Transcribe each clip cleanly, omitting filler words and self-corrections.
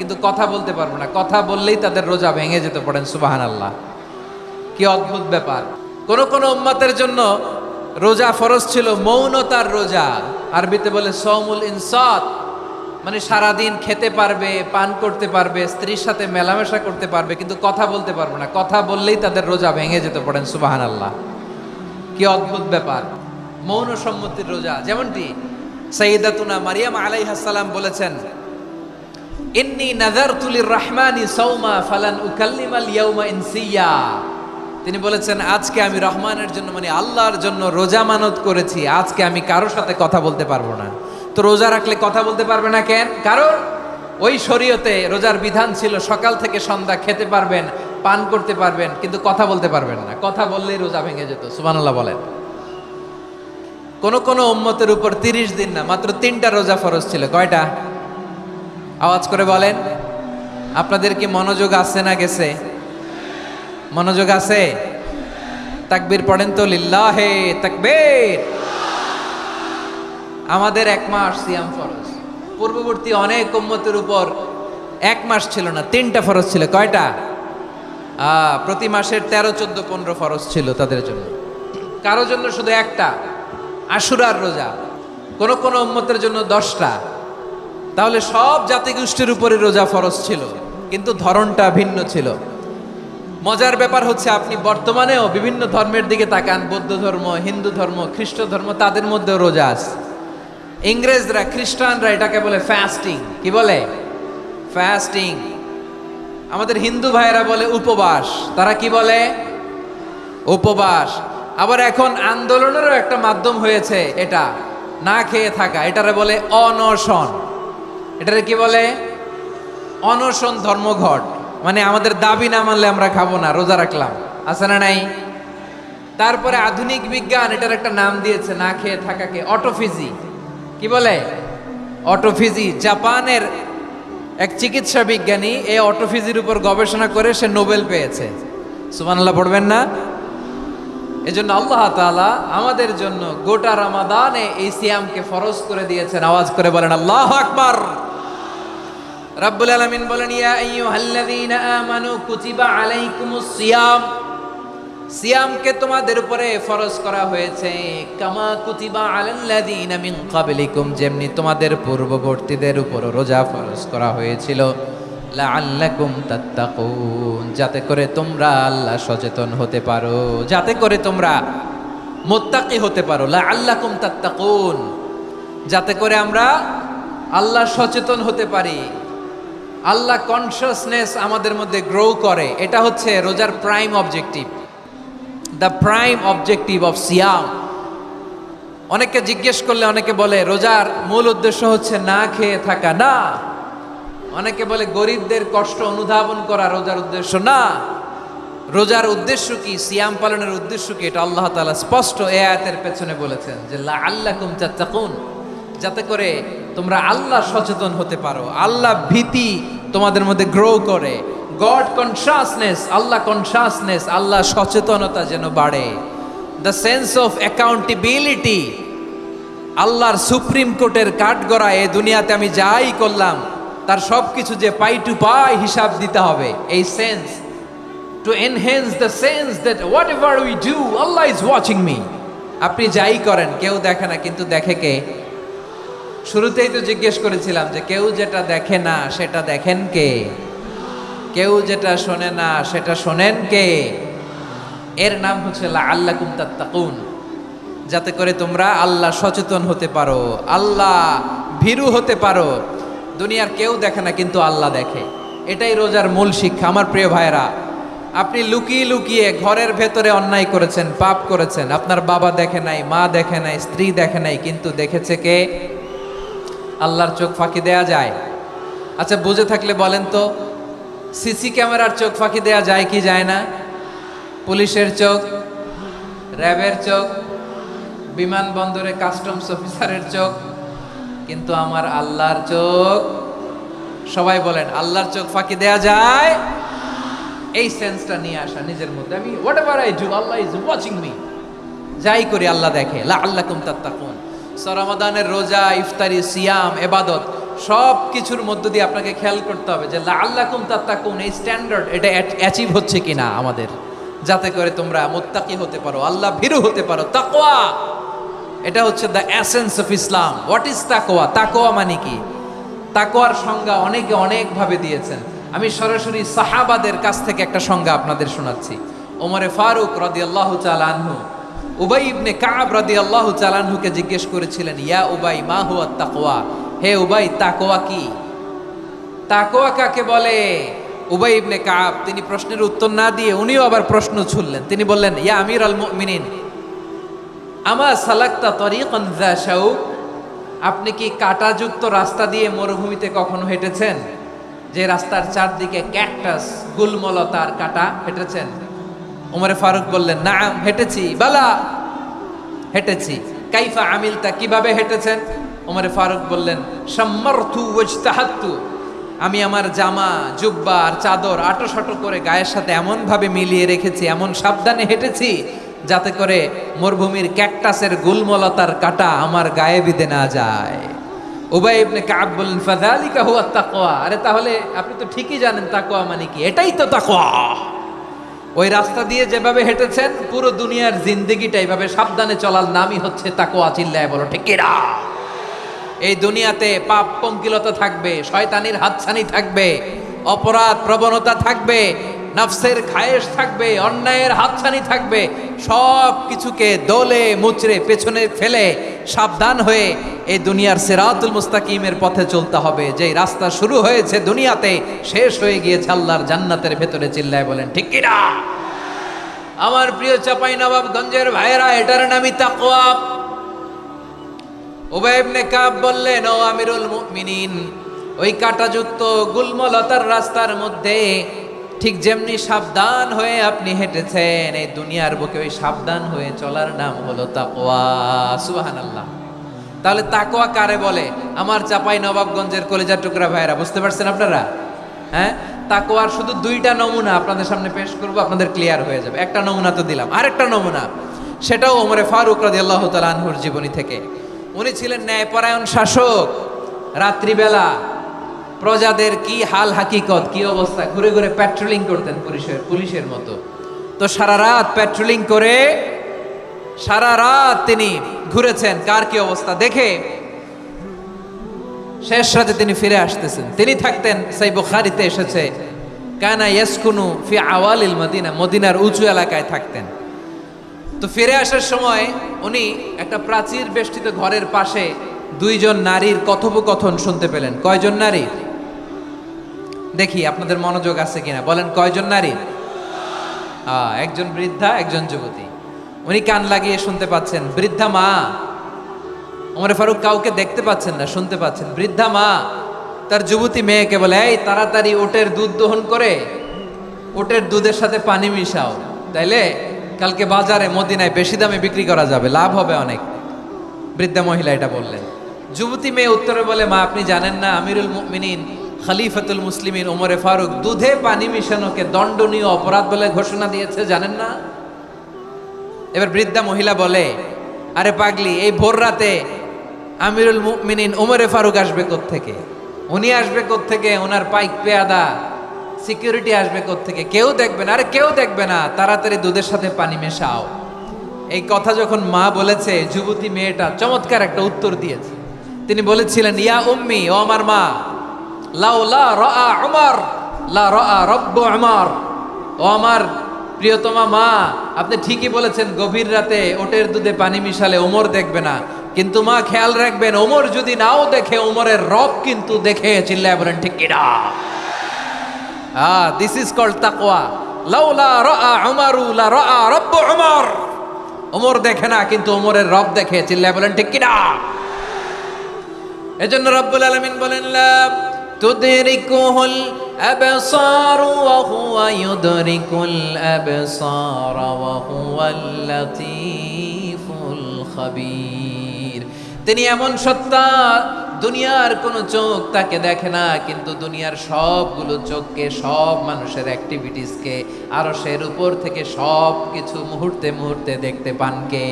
কিন্তু কথা বলতে পারবো না, কথা বললেই তাদের রোজা ভেঙে যেত। পড়েন সুবহানাল্লাহ। কি অদ্ভুত ব্যাপার! কোন কোন উম্মতের জন্য রোজা ফরজ ছিল মৌনতার রোজা, আরবিতে বলে সওমুল ইনসাত, মানে সারাদিন খেতে পারবে, পান করতে পারবে, স্ত্রীর সাথে মেলামেশা করতে পারবে, কিন্তু কথা বলতে পারবে না, কথা বললেই তাদের রোজা ভেঙে যেত। পড়েন সুবহানাল্লাহ। কি অদ্ভুত ব্যাপার! মৌন সম্মতির রোজা। যেমনটি সাইয়্যিদাতুনা মারিয়াম আলাইহিস সালাম বলেছেন, ইন্নী নাযারতু লির-রাহমানি সাওমা ফালান উকাল্লিমাল ইয়াওমা ইনসিয়া। তিনি বলেছেন, আজকে আমি রহমানের জন্য, মানে আল্লাহর জন্য রোজা মানত করেছি, আজকে আমি কারোর সাথে কথা বলতে পারবো না। তো রোজা রাখলে কথা বলতে পারবে না কেন? কারণ ওই শরীয়তে রোজার বিধান ছিল সকাল থেকে সন্ধ্যা খেতে পারবেন, পান করতে পারবেন, কিন্তু কথা বলতে পারবেন না। কথা বললেই রোজা ভেঙে যেত। সুবহানাল্লাহ বলেন। কোন কোন উম্মতের উপর 30 দিন না, মাত্র 3টা রোজা ফরজ ছিল। কয়টা? আওয়াজ করে বলেন। আপনাদের কি মনোযোগ আছে না গেছে? মনোযোগ আছে? তাকবীর পড়েন তো, লিল্লাহে তাকবীর। আমাদের 1 মাস সিয়াম ফরজ। পূর্ববর্তী অনেক উম্মতের উপর 1 মাস ছিল না, 3টা ফরজ ছিল। কয়টা? প্রতি মাসের 13, 14, 15 ফরজ ছিল তাদের জন্য। কারো জন্য শুধু একটা, আশুরার রোজা। কোন কোন উম্মতের জন্য 10টা। তাহলে সব জাতিগোষ্ঠীর উপরে রোজা ফরজ ছিল, কিন্তু ধরনটা ভিন্ন ছিল। মজার ব্যাপার হচ্ছে, আপনি বর্তমানেও বিভিন্ন ধর্মের দিকে তাকান, বৌদ্ধ ধর্ম, হিন্দু ধর্ম, খ্রিস্ট ধর্ম, তাদের মধ্যেও রোজা আছে। ইংরেজরা, খ্রিস্টানরা এটাকে বলে ফাস্টিং। কি বলে? ফাস্টিং। আমাদের হিন্দু ভাইয়েরা বলে উপবাস। তারা কি বলে? উপবাস। আবার এখন আন্দোলনেরও একটা মাধ্যম হয়েছে এটা, না খেয়ে থাকা। এটারে বলে অনশন। এটারে কি বলে? অনশন ধর্মঘট। মানে আমাদের দাবি না মানলে আমরা খাবো না, রোজা রাখলাম। আছে না নাই? তারপরে আধুনিক বিজ্ঞান এটার একটা নাম দিয়েছে না খেয়ে থাকাকে, অটোফিজি। কি বলে? অটোফিজি। জাপানের এক চিকিৎসা বিজ্ঞানী এই অটোফিজির উপর গবেষণা করে সে নোবেল পেয়েছে। সুবহানাল্লাহ পড়বেন না? এজন্য আল্লাহ তাআলা আমাদের জন্য গোটা রমাদানে এই সিয়ামকে ফরজ করে দিয়েছেন। আওয়াজ করে বলেন আল্লাহু আকবার। রাব্বুল আলামিন বলেন, ইয়া আইয়ুহাল্লাযীনা আমানু কুতিবা আলাইকুমুস সিয়াম। সিয়ামকে তোমাদের উপরে ফরজ করা হয়েছে, কামা কুতিবা আলাল্লাযীনা মিন ক্বাবলিকুম, যেমনি তোমাদের পূর্ববর্তীদের উপর রোজা ফরজ করা হয়েছিল, লাআল্লাকুম তাত্তাকুন, যাতে করে তোমরা আল্লাহ সচেতন হতে পারো, যাতে করে তোমরা মুত্তাকি হতে পারো। লাআল্লাকুম তাত্তাকুন, যাতে করে আমরা আল্লাহ সচেতন হতে পারি, আল্লাহ কনসিয়াসনেস আমাদের মধ্যে গ্রো করে। এটা হচ্ছে রোজার prime objective, the prime objective of সিয়াম। অনেকে জিজ্ঞেস করলে অনেকে বলে রোজার মূল উদ্দেশ্য হচ্ছে না খেয়ে থাকা। না। অনেকে বলে গরিবদের কষ্ট অনুধাবন করা রোজার উদ্দেশ্য। না। রোজার উদ্দেশ্য কি? সিয়াম পালনের উদ্দেশ্য কি? এটা আল্লাহ তাআলা স্পষ্ট এই আয়াতের পেছনে বলেছেন যে লাআল্লাকুম তাত্তাকুন, যাতে করে তোমরা আল্লাহ সচেতন হতে পারো, আল্লাহ ভীতি তোমাদের মধ্যে গ্রো করে, গড কনশাসনেস, আল্লাহ কনশাসনেস, আল্লাহ সচেতনতা যেন বাড়ে, দ্য সেন্স অফ অ্যাকাউন্টেবিলিটি। আল্লাহর সুপ্রিম কোর্টের কাঠগড়ায় এ দুনিয়াতে আমি যাই করলাম তার সব কিছু যে পাই টু পাই হিসাব দিতে হবে, এই sense, to enhance the sense that what ever we do Allah is watching me. আপনি যাই করেন কেউ দেখে না, কিন্তু দেখে কে? শুরুতেই তো জিজ্ঞেস করেছিলাম যে কেউ যেটা দেখে না সেটা দেখেন কে? কেউ যেটা শোনে না সেটা শোনেন কে? এর নাম হচ্ছে লাআল্লাকুম তাত্তাকুন, যাতে করে তোমরা আল্লাহ সচেতন হতে পারো, আল্লাহ ভীরু হতে পারো। দুনিয়ার কেউ দেখে না, কিন্তু আল্লাহ দেখে। এটাই রোজার মূল শিক্ষা। আমার প্রিয় ভাইরা, আপনি লুকিয়ে লুকিয়ে ঘরের ভেতরে অন্যায় করেছেন, পাপ করেছেন, আপনার বাবা দেখে নাই, মা দেখে নাই, স্ত্রী দেখে নাই, কিন্তু দেখেছে কে? আল্লাহর চোখ ফাঁকি দেয়া যায়? আচ্ছা, বুঝে থাকলে বলেন তো, সিসি ক্যামেরার চোখ ফাঁকি দেয়া যায় কি যায় না? পুলিশের চোখ, র্যাবের চোখ, বিমানবন্দরে কাস্টমস অফিসারের চোখ, কিন্তু আমার আল্লাহর চোখ? সবাই বলেন, আল্লাহর চোখ ফাঁকি দেয়া যায়? এই সেন্সটা নিয়ে আসা নিজের মধ্যে, আমি what ever I do Allah is watching me, যাই করি আল্লাহ দেখে। লাআল্লাকুম তাত্তাকুন। রমাদানের রোজা, ইফতারি, সিয়াম, ইবাদত সব কিছুর মধ্য দিয়ে আপনাকে খেয়াল করতে হবে যে লাআল্লাকুম তাত্তাকুন, এই স্ট্যান্ডার্ড এটা অ্যাচিভ হচ্ছে কিনা আমাদের, যাতে করে তোমরা মুত্তাকি হতে পারো, আল্লাহ ভীরু হতে পারো। তাকওয়া, এটা হচ্ছে the essence of Islam. What is তাকওয়া? তাকওয়া মানে কি? তাকওয়ার সংজ্ঞা অনেকে অনেকভাবে দিয়েছেন। আমি সরাসরি সাহাবাদের কাছ থেকে একটা সংজ্ঞা আপনাদের শোনাচ্ছি। ওমরে ফারুক রাদিয়াল্লাহু তাআলা আনহু উবাই ইবনে কাব রাদিয়াল্লাহু তাআলা আনহুকে জিজ্ঞেস করেছিলেন, ইয়া উবাই মা হুয়া তাকওয়া, হে উবাই তাকওয়া কি? তাকওয়া কাকে বলে? উবাই ইবনে কাব তিনি প্রশ্নের উত্তর না দিয়ে উনিও আবার প্রশ্ন ছুড়লেন। তিনি বললেন, ইয়া আমিরুল মুমিনিন, আমা সালাকতা তরিকান যা শাউক, আপনি কি কাঁটাযুক্ত রাস্তা দিয়ে মরুভূমিতে কখনো হেঁটেছেন? যে রাস্তার চারদিকে ক্যাকটাস, গুলমলতার কাঁটা, হেঁটেছেন? ওমরে ফারুক বললেন, নাম, হেঁটেছি। বালা, হেঁটেছি। কাইফা আমিলতা, কিভাবে হেঁটেছেন? ওমরে ফারুক বললেন, শাম্মারতু ওয়াজতাহাতু, আমি আমার জামা, জুব্বা আর চাদর আটোসাটো করে গায়ের সাথে এমন ভাবে মিলিয়ে রেখেছি, এমন সাবধানে হেঁটেছি যাতে করে মরুভূমির ক্যাকটাসের গুলমলতার কাঁটা আমার গায়ে বিঁধে না যায়। উবাই ইবনে কাব বললেন, ফাযালিকা হুয়া তাকওয়া, আরে তাহলে আপনি তো ঠিকই জানেন তাকওয়া মানে কি, এটাই তো তাকওয়া। ওই রাস্তা দিয়ে যেভাবে হেঁটেছেন, পুরো দুনিয়ার জিন্দেগিটা এইভাবে সাবধানে চলার নামই হচ্ছে তাকওয়া। চিল্লায় বলো ঠিক কিনা? এই দুনিয়াতে পাপ পঙ্কিলতা থাকবে, শয়তানির হাতছানি থাকবে, অপরাধ প্রবণতা থাকবে, নফসের খায়েশ থাকবে, অন্যায়ের হাতছানি থাকবে। সব কিছুকে দোলে মুচড়ে পেছনে ফেলে সাবধান হয়ে এই দুনিয়ার সিরাতুল মুস্তাকিমের পথে চলতে হবে। যেই রাস্তা শুরু হয়েছে দুনিয়াতে, শেষ হয়ে গিয়েছে আল্লাহর জান্নাতের ভেতরে। চিল্লায় বলেন ঠিক কিনা? আমার প্রিয় চাঁপাইনবাবগঞ্জের ভাইয়েরা, এটার নামই তাকওয়া। উবাই ইবনে কাব বললেন, ও আমিরুল মুমিনিন, ওই কাঁটাযুক্ত গুলমলতার রাস্তার মধ্যে ঠিক যেমনি সাবধান হয়ে আপনি হেঁটেছেন, এই দুনিয়ার বুকে ওই সাবধান হয়ে চলার নাম হলো তাকওয়া। সুবহানাল্লাহ। তাহলে তাকওয়া কারে বলে? আমার চাঁপাইনবাবগঞ্জের কলিজার টুকরা ভাইয়েরা, বুঝতে পারছেন আপনারা? হ্যাঁ, তাকওয়ার শুধু দুইটা নমুনা আপনাদের সামনে পেশ করব, আপনাদের ক্লিয়ার হয়ে যাবে। একটা নমুনা তো দিলাম, আরেকটা নমুনা, সেটাও ওমরে ফারুক রাদিয়াল্লাহু তাআলা আনহুর জীবনী থেকে। উনি ছিলেন ন্যায়পরায়ণ শাসক। রাত্রিবেলা প্রজাদের কি হাল হাকিকত, কি অবস্থা, ঘুরে ঘুরে প্যাট্রোলিং করতেন পুলিশের মতো। তো সারা রাত প্যাট্রোলিং করে সারা রাত তিনি ঘুরেছেন কার কি অবস্থা দেখে। শেষ রাতে তিনি ফিরে আসতেছেন। তিনি থাকতেন, সেই বুখারীতে এসেছে, কানা ইয়াসকুনু ফি আওয়ালিল মদিনা, মদিনার উঁচু এলাকায় থাকতেন। তো ফিরে আসার সময় উনি একটা প্রাচীর বেষ্টিত ঘরের পাশে দুইজন নারীর কথোপকথন শুনতে পেলেন। কয়জন নারী? দেখি আপনাদের মনোযোগ আছে কিনা, বলেন কয়জন নারী? একজন বৃদ্ধা, একজন যুবতী। উনি কান লাগিয়ে শুনতে পাচ্ছেন। বৃদ্ধা মা, ওমর ফারুক কাউকে দেখতে পাচ্ছেন না, শুনতে পাচ্ছেন। বৃদ্ধা মা তার যুবতী মেয়েকে বলে, এই তাড়াতাড়ি ওটের দুধ দহন করে ওটের দুধের সাথে পানি মিশাও, তাইলে কালকে বাজারে মদিনায় বেশি দামে বিক্রি করা যাবে, লাভ হবে অনেক। বৃদ্ধা মহিলা এটা বললেন। যুবতী মেয়ে উত্তরে বলে, মা আপনি জানেন না আমিরুল মুমিনিন খলিফাতুল মুসলিমিন ওমরে ফারুক দুধে পানি মিশানোকে দণ্ডনীয় অপরাধ বলে ঘোষণা দিয়েছে, জানেন না? এবার বৃদ্ধা মহিলা বলে, আরে পাগলি, এই ভোর রাতে আমিরুল মুমিনিন ওমরে ফারুক আসবে কোত্থেকে? উনি আসবে কোত্থেকে? ওনার পাইক পেয়াদা সিকিউরিটি আসবে কোত্থেকে? কেউ দেখবে না। আরে কেউ দেখবে না, তাড়াতাড়ি দুধের সাথে পানি মেশাও। এই কথা যখন মা বলেছে, যুবতী মেয়েটা চমৎকার একটা উত্তর দিয়েছে। তিনি বলেছিলেন, ইয়া উম্মি, ও আমার মা, লাউলা রাআ উমর লা রাআ রব্বু উমর, ও আমার প্রিয়তমা মা, আপনি ঠিকই বলেছেন, গভীর রাতে ওটের দুধে পানি মিশালে ওমর দেখবে না, কিন্তু মা খেয়াল রাখবেন, ওমর যদি নাও দেখে, ওমরের রব কিন্তু দেখে। চিল্লায় বলেন ঠিক কিনা? দিস ইজ কল্ড তাকওয়া। লাউলা রাআ উমরু লা রাআ রব্বু উমর, ওমর দেখে না কিন্তু ওমরের রব দেখে। চিল্লায় বলেন ঠিক কিনা? এজন্য রব্বুল আলামিন বলেন, লা তুদরিকুহুল আবসার ওয়া হুয়া ইউদরিকুল আবসার ওয়া হুয়াল লাতীফুল খাবীর। তিনি এমন সত্তা, দুনিয়ার কোনো চোখ তাকে দেখে না, কিন্তু দুনিয়ার সবগুলো চোখকে, সব মানুষের অ্যাক্টিভিটিসকে আরশের উপর থেকে সব কিছু মুহূর্তে মুহূর্তে দেখতে পান কে?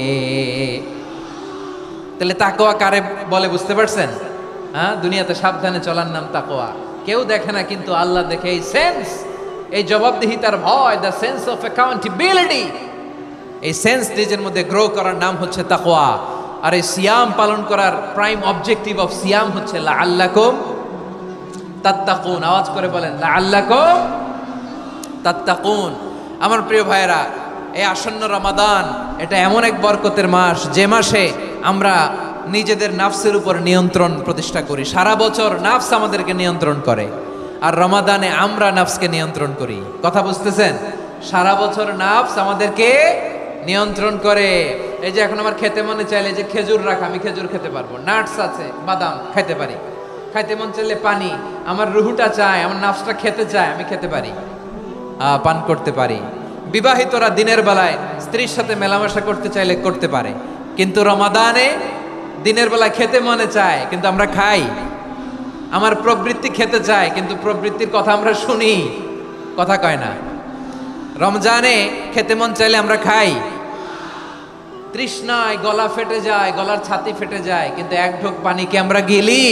তাহলে তাকওয়া কারে বলে বুঝতে পারছেন? হ্যাঁ, দুনিয়াতে সাবধানে চলার নাম তাকওয়া। কেউ দেখে না, কিন্তু আল্লাহ দেখে। এই সেন্স, এই জবাবদিহিতার ভয়, দ্য সেন্স অফ অ্যাকাউন্টেবিলিটি, এই সেন্স নিজের মধ্যে গ্রো করার নাম হচ্ছে তাকওয়া। আর এই সিয়াম পালন করার প্রাইম অবজেক্টিভ অফ সিয়াম হচ্ছে লাআল্লাকুম তাত্তাকুন। আওয়াজ করে বলেন, লাআল্লাকুম তাত্তাকুন। আমার প্রিয় ভাইয়েরা, এই আসন্ন রমাদান এটা এমন এক বরকতের মাস, যে মাসে আমরা নিজেদের নাফসের উপর নিয়ন্ত্রণ প্রতিষ্ঠা করি। সারা বছর নাফস আমাদেরকে নিয়ন্ত্রণ করে, আর রমাদানে আমরা নাফসকে নিয়ন্ত্রণ করি। কথা বুঝতেছেন? সারা বছর নাফস আমাদেরকে নিয়ন্ত্রণ করে। এই যে এখন আমার খেতে মনে চাইলে যে খেজুর রাখা, আমি খেজুর খেতে পারবো, নাটস আছে, বাদাম খাইতে পারি। খাইতে মন চাইলে পানি, আমার রুহুটা চায়, আমার নাফসটা খেতে চায়, আমি খেতে পারি, পান করতে পারি। বিবাহিতরা দিনের বেলায় স্ত্রীর সাথে মেলামেশা করতে চাইলে করতে পারে, কিন্তু রমাদানে দিনের বেলায় খেতে মনে চায়, কিন্তু আমরা খাই। আমার প্রবৃত্তি খেতে চায়, কিন্তু প্রবৃত্তির কথা আমরা শুনি, কথা কয় না। রমজানে খেতে মন চাইলে আমরা খাই, তৃষ্ণায় গলা ফেটে যায়, গলার ছাতি ফেটে যায়, কিন্তু এক ঢোক পানিকে আমরা গিলি।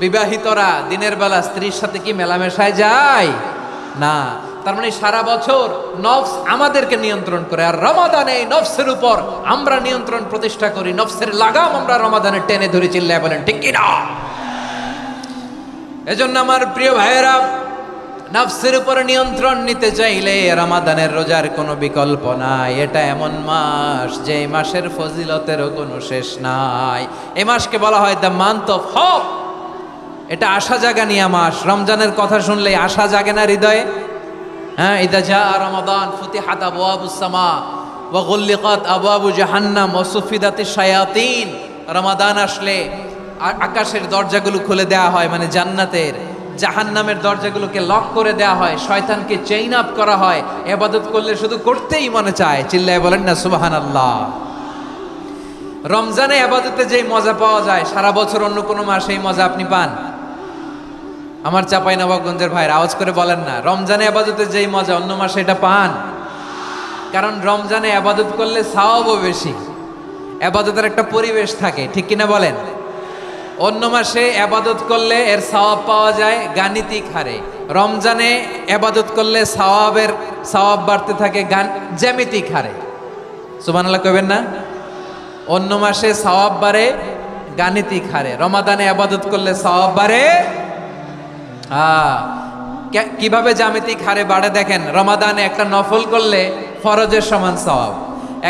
বিবাহিতরা দিনের বেলা স্ত্রীর সাথে কি মেলামেশায় যায় না? তার মানে সারা বছর নফস আমাদেরকে নিয়ন্ত্রণ করে, আর রমাদানে এই নফসের উপর আমরা নিয়ন্ত্রণ প্রতিষ্ঠা করি। নফসের লাগাম আমরা রমাদানে টেনে ধরে, চিল্লায় বলেন ঠিক কিনা? এজন্য আমার প্রিয় ভাইয়েরা, নফসের উপর নিয়ন্ত্রণ নিতে চাইলে রমাদানের রোজার কোনো বিকল্প নাই। এটা এমন মাস যে মাসের ফজিলতেরও কোনো শেষ নাই। এই মাসকে বলা হয় দ্য মান্থ অফ হোপ। এটা আশা জাগানিয়া মাস। রমজানের কথা শুনলেই আশা জাগে না হৃদয়ে? হ্যাঁ, ইদা জা রমাদান ফুতিহাত আবওয়াবুস সামা ওয়া গুল্লিকাত আবওয়াবু জাহান্নাম ওয়া সুফিদাতিশ শায়াতিন। রমাদান আসলে আকাশের দরজাগুলো খুলে দেওয়া হয়, মানে জান্নাতের। জাহান্নামের দরজাগুলোকে লক করে দেওয়া হয়, শয়তানকে চেইন আপ করা হয়। ইবাদত করলে শুধু করতেই মনে চায়, চিল্লায় বলেন না সুবহানাল্লাহ। রমজানে ইবাদতে যেই মজা পাওয়া যায়, সারা বছর অন্য কোনো মাসে এই মজা আপনি পান? আমার চাঁপাইনবাবগঞ্জের ভাইরা আওয়াজ করে বলেন না, রমজানে ইবাদতে যেই মজা অন্য মাসে এটা পান? কারণ রমজানে ইবাদত করলে সওয়াবও বেশি, ইবাদতের একটা পরিবেশ থাকে, ঠিক কিনা বলেন? অন্য মাসে ইবাদত করলে এর সওয়াব পাওয়া যায় গাণিতিক হারে, রমজানে ইবাদত করলে সওয়াব বাড়তে থাকে জ্যামিতিক হারে। সুবহানাল্লাহ কইবেন না? অন্য মাসে সওয়াব বাড়ে গাণিতিক হারে, রমাদানে ইবাদত করলে সওয়াব বাড়ে কিভাবে জ্যামিতিক হারে বাড়ে দেখেন। রমাদানে একটা নফল করলে ফরজের সমান সওয়াব,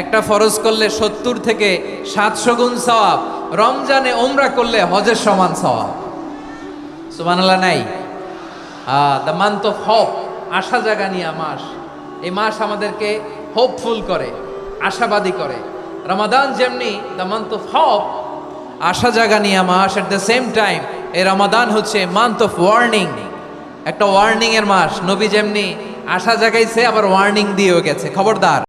একটা ফরজ করলে 70 থেকে 700 গুণ সওয়াব। রমজানে উমরা করলে হজের সমান সওয়াব। সুবহানাল্লাহ নাই? দ্য মান্থ অফ হোপ, আশা জাগানিয়া মাস। এই মাস আমাদেরকে হোপফুল করে, আশাবাদী করে। রমাদান যেমনি দ্য মান্থ অফ হোপ, আশা জাগানিয়া মাস, এট দ্য সেম টাইম এই রমাদান হচ্ছে মান্থ অফ ওয়ার্নিং, একটা ওয়ার্নিং এর মাস। নবী যেমনি আশা জাগাইছে, আবার ওয়ার্নিং দিয়েও গেছে, খবরদার